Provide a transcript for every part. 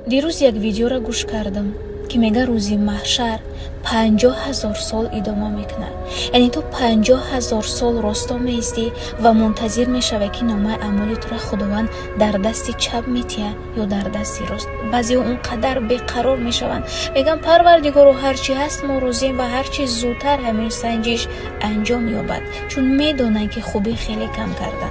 دیروز یک ویدیو را گوش کردم که میگه روزی محشر 50,000 سال ادامه میکنه. یعنی تو 50,000 سال راستا میستی و منتظر میشوی که نامه اعمال تو را خداوند در دست چپ میتیه یا در دست راست. بعضی اونقدر بیقرار میشوند، میگن پروردگارو هرچی هست ما روزیم و هرچی زودتر همین سنجش انجام یابد، چون میدونن که خوبی خیلی کم کردن.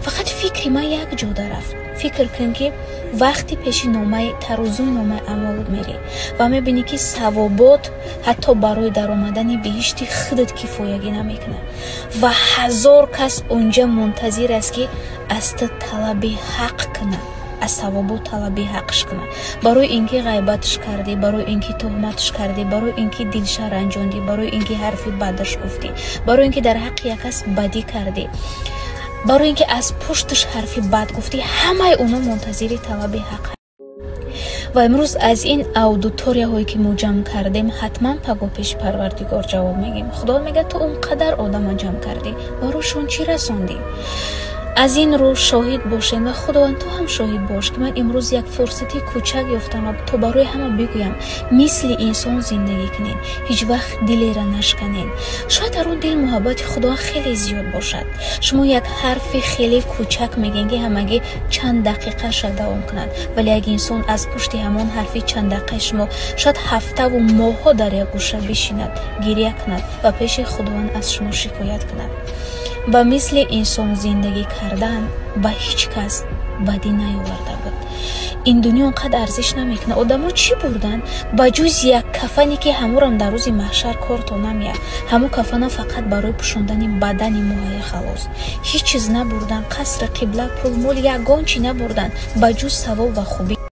فقط فکر ما یک جا رفت. فکر کن که وقتی پیش نامه ترازوی نامه اعمالت میری و میبینی که ثوابات حتی برای در آمدن بهشت خودت کفایگی نمیکنه و 1000 کس اونجا منتظر است که از تو طلب حق کنه، از ثوابات طلب حقش کنه، برای اینکه غیبتش کردی، برای اینکه تهمتش کردی، برای اینکه دلش رنجاندی، برای اینکه حرفی بدش گفتی، برای اینکه در حق یک کس بدی کردی، برای اینکه از پشتش حرفی بد گفتی. همه اونا منتظر طلب حق. و امروز از این اودیتوریا هایی که ما جمع کردیم حتما پگاه پیش پروردگار جواب میگیم. خدا میگه تو اونقدر آدم جمع کردی، براشون چی رسوندی؟ از این رو شاهد باشین و خداوند تو هم شاهد باش که من امروز یک فرصتی کوچک یافتم و تو برای همه بگویم مثل انسان زندگی کنین، هیچ وقت دلی را نشکنین. شاید در اون دل محبت خدا خیلی زیاد باشد. شما یک حرف خیلی کوچک میگین که همگی چند دقیقه شد دوام کنند، ولی اگه انسان از پشت همان حرفی چند دقیقه شما شاید هفته و ماه‌ها در یک گوشه بشیند، گریه کند و پیش خداوند از شما شکایت کند. با مثل انسان زندگی کردن با هیچ کس بدی نیاورده بود. این دنیا اونقدر ارزش نمیکنه. آدما چی بردن با جز یک کفنی که همورم در روز محشر کارتو نمیاد. همون کفنا فقط برای پوشوندن بدن ماهای خلاص. هیچ چیز نبردن. قصر، قبله، پول، مال، یگان چی نبردن با جز ثواب و خوبی.